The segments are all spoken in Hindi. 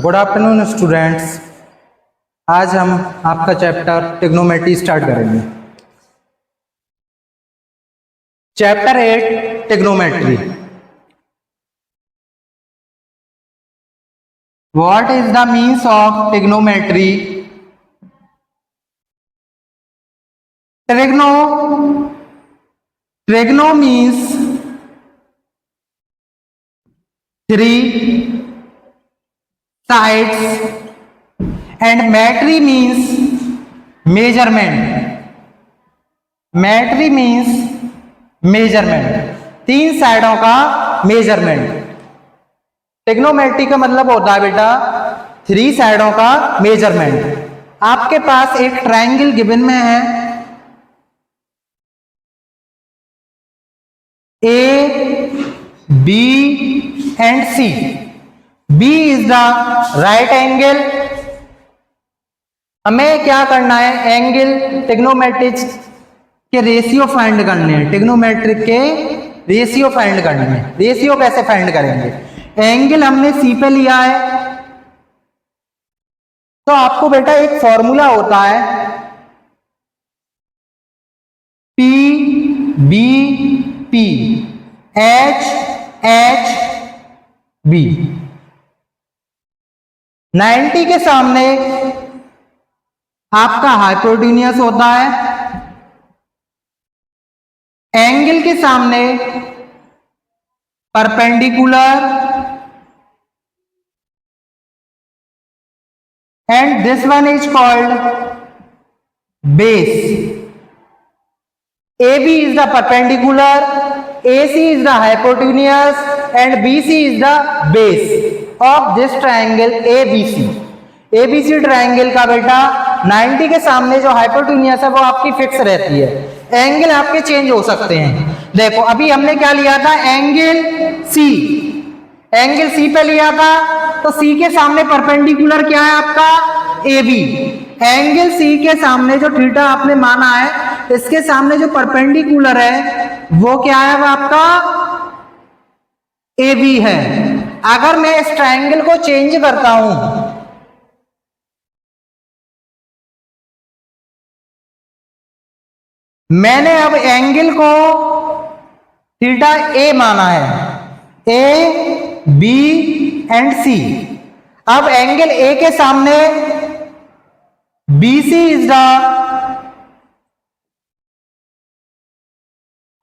Good afternoon students. आज हम आपका चैप्टर ट्रिग्नोमेट्री स्टार्ट करेंगे। Chapter 8 trigonometry. What is the means of trigonometry? Trigno means three sides and metry means measurement. metry means measurement, तीन साइडों का मेजरमेंट। ट्रिग्नोमेट्री का मतलब होता है बेटा थ्री साइडों का मेजरमेंट। आपके पास एक ट्रायंगल गिवन में है A B and C. B is the right angle। हमें क्या करना है, एंगल ट्रिग्नोमेट्रिक के रेशियो फाइंड करने हैं। ट्रिग्नोमेट्रिक के रेशियो फाइंड करने हैं। रेशियो कैसे फाइंड करेंगे? एंगल हमने C पे लिया है तो आपको बेटा एक फॉर्मूला होता है P B P H H B। 90 के सामने आपका हाइपोटेन्यूस होता है, एंगल के सामने perpendicular, and this one is called base. AB is the perpendicular, AC is the hypotenuse and BC is the base of this triangle ABC। ABC triangle का बेटा 90 के सामने जो हाइपोटेन्यूस है वो आपकी फिक्स रहती है। एंगल आपके चेंज हो सकते हैं। देखो अभी हमने क्या लिया था, एंगल C। एंगल C पे लिया था तो C के सामने परपेंडिकुलर क्या है आपका AB। एंगल C के सामने जो थीटा आपने माना है इसके सामने जो परपेंडिकुलर है वो क्या है, वो आपका AB है। अगर मैं इस ट्रायंगल को चेंज करता हूं, मैंने अब एंगल को थीटा A माना है, A B एंड C। अब एंगल A के सामने BC is the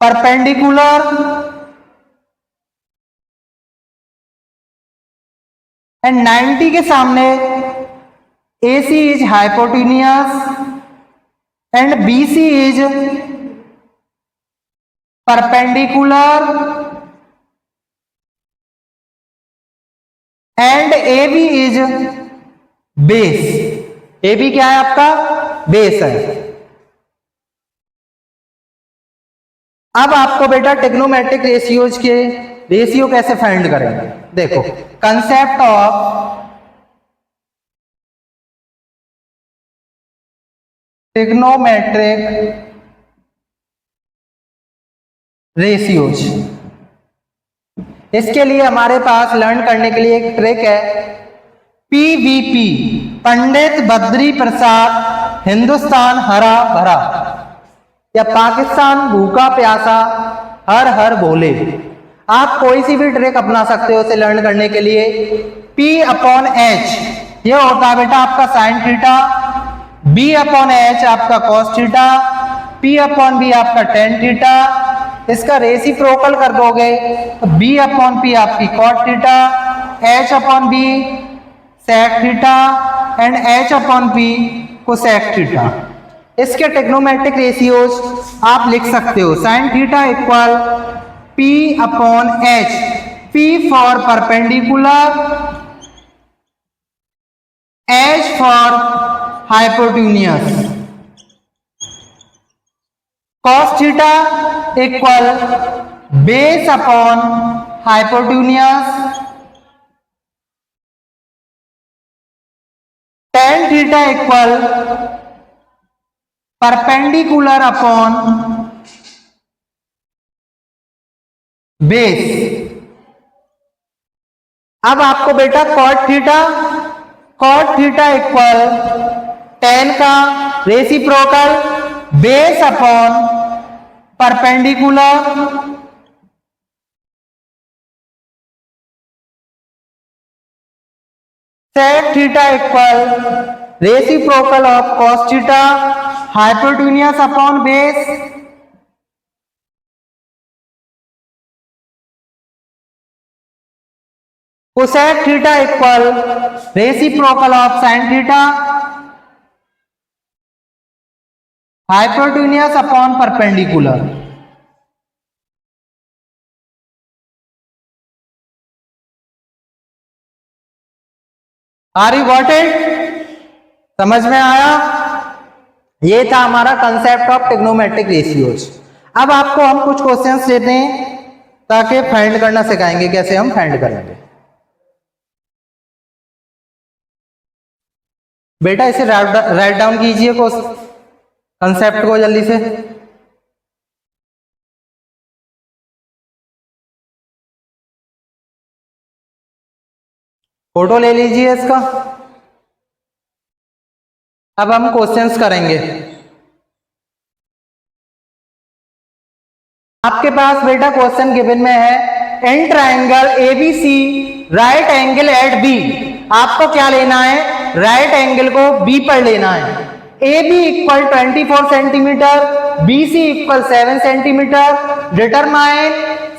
perpendicular and 90 के सामने AC is hypotenuse and BC is perpendicular and AB is base. AB क्या है आपका, बेस है। अब आपको बेटा ट्रिग्नोमेट्रिक रेशियोज के रेशियो कैसे फाइंड करेंगे? देखो कंसेप्ट ऑफ ट्रिग्नोमेट्रिक रेशियोज, इसके लिए हमारे पास लर्न करने के लिए एक ट्रिक है PVP, पंडित बद्री प्रसाद हिंदुस्तान हरा भरा, या पाकिस्तान भूखा प्यासा हर हर बोले। आप कोई सी भी ट्रिक अपना सकते हो इसे लर्न करने के लिए। P अपॉन H ये होता है बेटा आपका sine theta, B upon H आपका cos theta, P upon B आपका टेन थीटा। इसका रेसिप्रोकल कर दोगे तो B अपॉन P आपकी cot theta, H upon B sec theta and H upon P cosec theta. इसके ट्रिग्नोमेट्रिक रेशियोज आप लिख सकते हो, sine theta equal P upon H, P for perpendicular, H for hypotenuse, cos theta equal base upon hypotenuse, tan theta equal perpendicular upon base. अब आपको बेटा cot theta cot theta equal tan का reciprocal base upon perpendicular sec theta equal reciprocal of cos theta hypotenuse upon base cosec theta equal reciprocal of sin theta hypotenuse upon perpendicular. Are you got it? समझ में आया? ये था हमारा कंसेप्ट ऑफ ट्रिग्नोमेट्रिक रेशियोज। अब आपको हम कुछ क्वेश्चंस देते हैं ताकि फाइंड करना सिखाएंगे कैसे हम फाइंड करेंगे। बेटा इसे राइट डाउन कीजिए कंसेप्ट को जल्दी से। फोटो ले लीजिए इसका। अब हम क्वेश्चंस करेंगे। आपके पास बेटा क्वेश्चन गिवन में है in triangle ABC right angle at B. आपको क्या लेना है? राइट एंगल को बी पर लेना है। A B equal 24 centimetre, B C equal 7 centimetre. Determine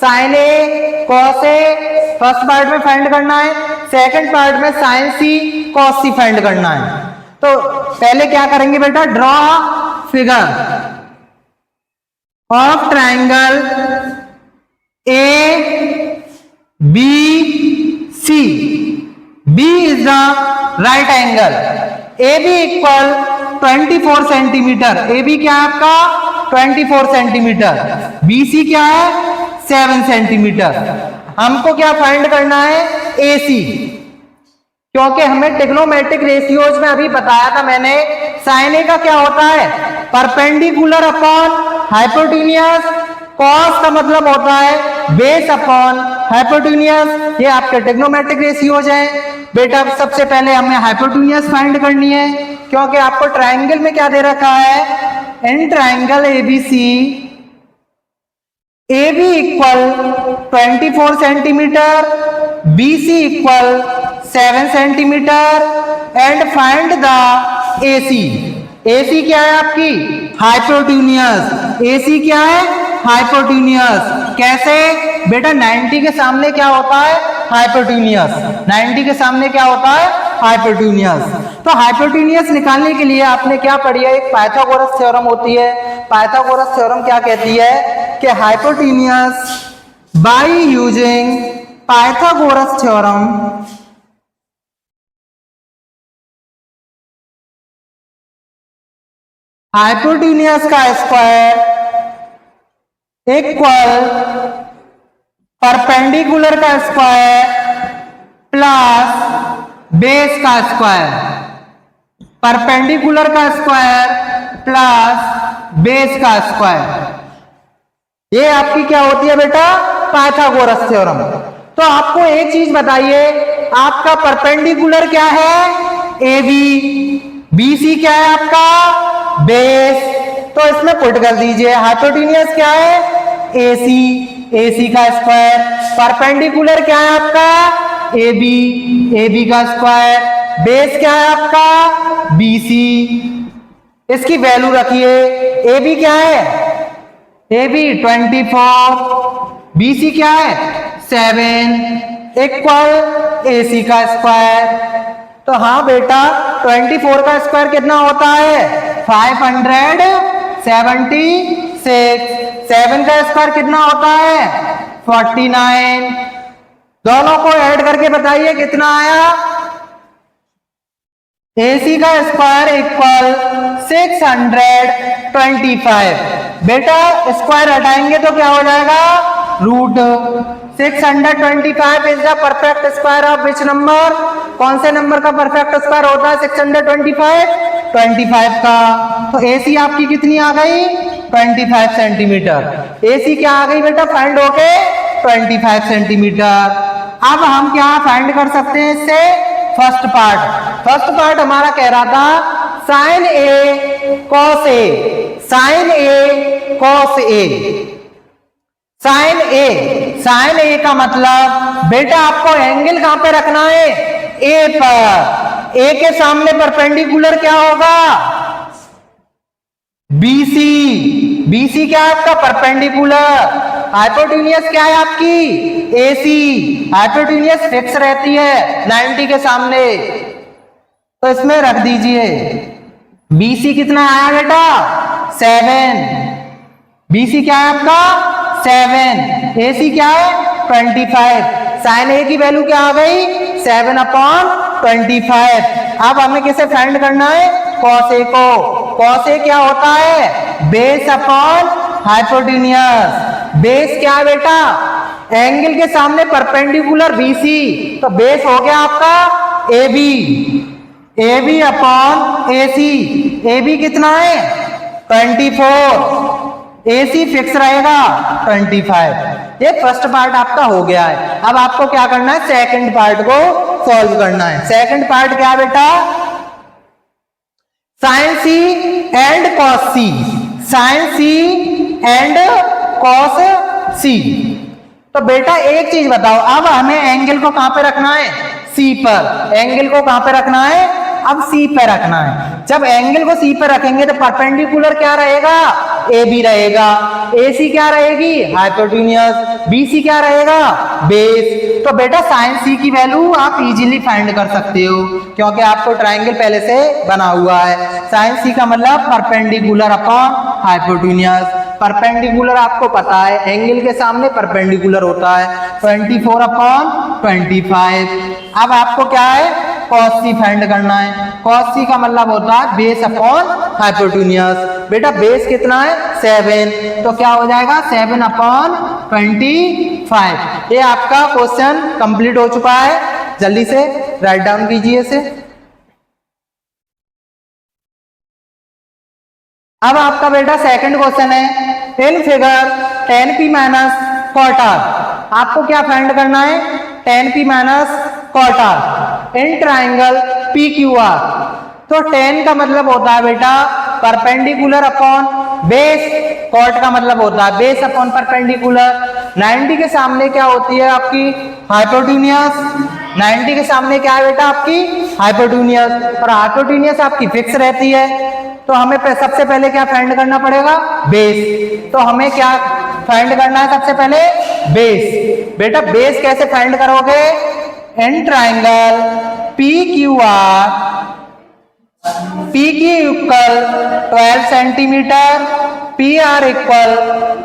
sine A cos A, first part में फाइंड करना है। सेकंड पार्ट में sine C cos C find करना है। तो पहले क्या करेंगे बेटा? Draw figure of triangle A B C. B is the right angle. A B equal 24 centimetre. A B क्या है आपका? 24 सेंटीमीटर। बी सी क्या है? 7 सेंटीमीटर। हमको क्या फाइंड करना है? ए सी। क्योंकि हमें ट्रिग्नोमेट्रिक रेशियोज में अभी बताया था मैंने, साइन ए का क्या होता है? Perpendicular upon hypotenuse. कॉस का मतलब होता है बेस अपॉन हाइपोटेन्यूस। ये आपके ट्रिग्नोमेट्रिक रेशियोज हैं। बेटा सबसे पहले हमें हाइपोटेन्यूस फाइंड करनी है क्योंकि आपको ट्राइंगल में क्या दे रखा है? In triangle ABC A B equal 24 centimetre, B C equal 7 centimetre and find the A C. A C क्या है आपकी? हाइपोटेन्यूस। ए सी क्या है? हाइपोटेन्यूस। कैसे? बेटा 90 के सामने क्या होता है? हाइपोटेन्यूस। 90 के सामने क्या होता है? हाइपोटेन्यूस। तो हाइपोटेन्यूस निकालने के लिए आपने क्या पढ़ी है? एक पाइथागोरस थ्योरम होती है। पाइथागोरस थ्योरम क्या कहती है कि hypotenuse by using Pythagoras theorem hypotenuse का स्क्वायर इक्वल परपेंडिकुलर का स्क्वायर प्लस बेस का स्क्वायर। परपेंडिकुलर का स्क्वायर प्लस बेस का स्क्वायर। ये आपकी क्या होती है बेटा? Pythagoras theorem. तो आपको एक चीज बताइए, आपका परपेंडिकुलर क्या है? A B. बी सी क्या है आपका? बेस। तो इसमें पुट कर दीजिए। हाइपोटेन्यूस क्या है? ए सी। ए सी का स्क्वायर। परपेंडिकुलर क्या है आपका? A B. ए बी का स्क्वायर। बेस क्या है आपका? B C. इसकी वैल्यू रखिए। ए बी क्या है? ए बी 24, बी सी क्या है? 7 इक्वल ए सी का स्क्वायर। तो हाँ बेटा 24 का स्क्वायर कितना होता है? 576। 7 का स्क्वायर कितना होता है? 49। दोनों को ऐड करके बताइए कितना आया? AC का स्क्वायर इक्वल 625। बेटा स्क्वायर हटाएंगे तो क्या हो जाएगा? Root. 625 is the perfect square of which number? कौन से नंबर का परफेक्ट स्क्वायर होता है 625? 25 का। तो AC आपकी कितनी आ गई? 25 सेंटीमीटर। AC क्या आ गई बेटा फाइंड होके? 25 सेंटीमीटर। अब हम क्या फाइंड कर सकते हैं इससे? फर्स्ट पार्ट हमारा कह रहा था sign A cos A, sign A cos A, sign ए का मतलब बेटा आपको एंगल कहां पे रखना है, ए पर। ए के सामने परपेंडिकुलर क्या होगा, बीसी। बीसी क्या है आपका, परपेंडिकुलर। हाइपोटेन्यूज क्या है आपकी, एसी। हाइपोटेन्यूज फिक्स रहती है 90 के सामने, तो इसमें रख दीजिए। बीसी कितना आया बेटा, 7। बीसी क्या है आपका, 7। एसी क्या है, 25। साइन ए की वैल्यू क्या आ गई, 7/25। अब हमें किसे फाइंड करना है, कॉस ए को। कॉस ए क्या होता है, बेस अपॉन हाइपोटेन्यूज। बेस क्या है बेटा, एंगल के सामने परपेंडिकुलर बीसी, तो बेस हो गया आपका A B. A B upon A C. A B कितना है, 24। ए सी फिक्स रहेगा 25। ये फर्स्ट पार्ट आपका हो गया है। अब आपको क्या करना है, सेकंड पार्ट को सॉल्व करना है। सेकंड पार्ट क्या बेटा, sine C and cos C, sine C and cos C. तो बेटा एक चीज बताओ, अब हमें एंगल को कहां पे रखना है, सी पर। एंगल को कहां पे रखना है, अब सी पे रखना है। जब एंगल को सी पे रखेंगे तो परपेंडिकुलर क्या रहेगा, ए बी रहेगा। ए सी क्या रहेगी, हाइपोटेन्यूज। बी सी क्या रहेगा, बेस। तो बेटा साइन सी की वैल्यू आप इजीली फाइंड कर सकते हो, क्योंकि आपको ट्राइंगल पहले से बना हुआ है। साइन सी का मतलब परपेंडिकुलर अपॉन हाइपोटेन्यूज। परपेंडिकुलर आपको पता है, एंगल के सामने परपेंडिकुलर होता है, 24/25। अब आपको क्या है, कॉस सी फाइंड करना है। कॉस सी का मतलब होता है बेस अपॉन हाइपोटेन्यूज। बेटा बेस कितना है, 7, तो क्या हो जाएगा 7/25। ये आपका क्वेश्चन कंप्लीट हो चुका है। जल्दी से राइट डाउन कीजिए इसे। अब आपका बेटा सेकंड क्वेश्चन है, in figure 10p minus quarter. आपको क्या फाइंड करना है, 10p minus quarter in triangle PQR। तो 10 का मतलब होता है बेटा परपेंडिकुलर अपॉन बेस, कॉट का मतलब होता है बेस अपॉन परपेंडिकुलर। 90 के सामने क्या होती है आपकी, हाइपोटेन्यूज। 90 के सामने क्या है बेटा आपकी, हाइपोटेन्यूज। और हाइपोटेन्यूज आपकी फिक्स रहती है, तो हमें सबसे पहले क्या फाइंड करना पड़ेगा, बेस। तो हमें क्या फाइंड करना है सबसे पहले, बेस। बेटा बेस कैसे फाइंड करोगे, इन ट्राइंगल PQR, P की equal 12 centimetre, PR equal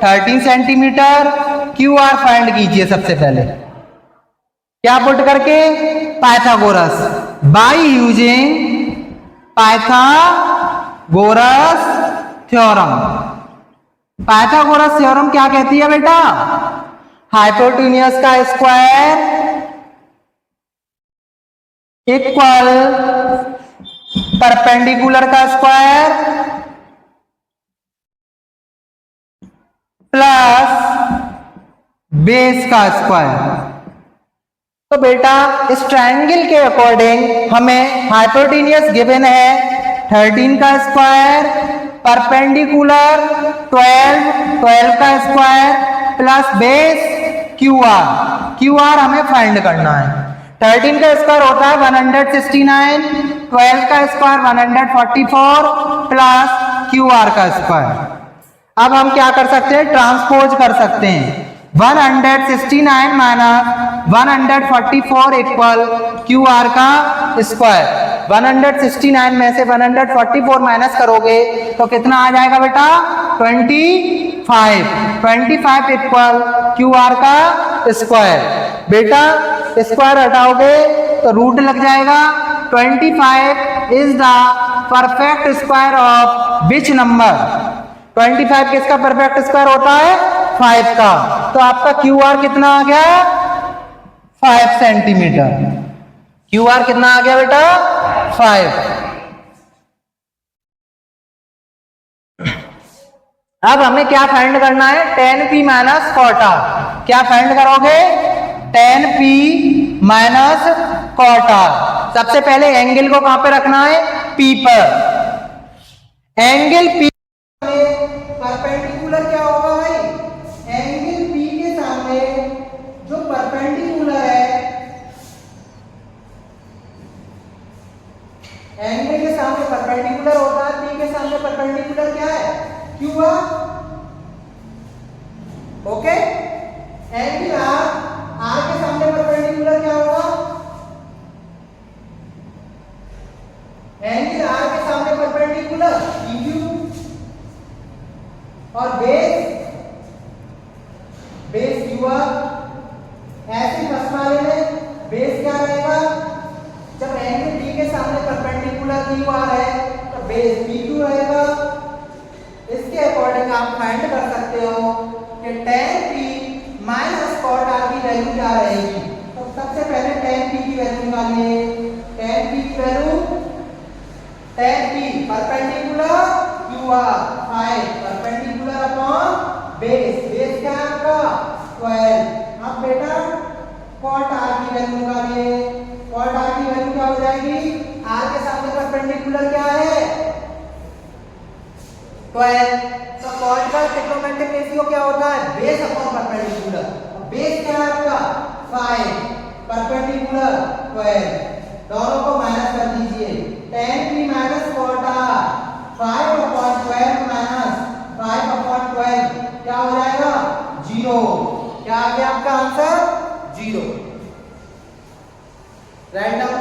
13 centimetre, QR find कीजिए सबसे पहले। क्या पुट करके, Pythagoras, by using Pythagoras theorem. Pythagoras theorem क्या कहती है बेटा, हाइपोटेन्यूज का स्क्वायर इक्वल परपेंडिकुलर का स्क्वायर प्लस बेस का स्क्वायर। तो बेटा इस ट्रायंगल के अकॉर्डिंग हमें हाइपोटेन्यूज गिवन है 13 का स्क्वायर, परपेंडिकुलर 12 का स्क्वायर प्लस बेस QR हमें फाइंड करना है। 13 का स्क्वायर होता है 169, 12 का स्क्वायर 144 प्लस QR का स्क्वायर। अब हम क्या कर सकते हैं, ट्रांसपोज कर सकते हैं। 169 माइनस 144 इक्वल QR का स्क्वायर। 169 में से 144 माइनस करोगे तो कितना आ जाएगा बेटा, 25 इक्वल QR का स्क्वायर। बेटा स्क्वायर हटाओगे तो रूट लग जाएगा। 25 is the perfect square of which number. 25 किसका परफेक्ट स्क्वायर होता है, 5 का। तो आपका QR कितना आ गया, 5 सेंटीमीटर। QR कितना आ गया बेटा, 5। अब हमें क्या फाइंड करना है, 10p माइनस क्वार्टर। क्या फाइंड करोगे, 10p माइनस क्वार्टर। सबसे पहले एंगल को कहां पे रखना है, P पर। एंगल P परपेंडिकुलर क्या होगा भाई, एंगल P के सामने जो परपेंडिकुलर है, एंगल के सामने परपेंडिकुलर होता है, P के सामने परपेंडिकुलर क्या है, Q है। ओके, एंगल R के सामने परपेंडिकुलर क्या होगा, एंगल R के सामने परपेंडिकुलर PQ। और बेस QR। ऐसे फर्स्ट वाले में बेस क्या रहेगा, जब एंगल D के सामने परपेंडिकुलर QR है तो बेस PQ रहेगा। इसके अकॉर्डिंग आप फाइंड कर सकते हो कि tan P minus cot R की वैल्यू क्या रहेगी। तो सबसे पहले tan P की वैल्यू निकालिए। tan P की value, tan P perpendicular QR 5 perpendicular upon base, base क्या है आपका 12। अब बेटा cot R की वैल्यू निकालिए। cot R की वैल्यू क्या हो जाएगी, R के सामने परपेंडिकुलर क्या है 12। तो cot का ट्रिग्नोमेट्रिक रेशियो क्या होता है, बेस अपॉन परपेंडिकुलर। बेस क्या है आपका 5 परपेंडिकुलर 12, दोनों को माइनस कर दीजिए। tan P minus cot R 5 upon 12 minus 5 upon 12 क्या हो जाएगा 0। क्या आ गया आपका आंसर 0। Write down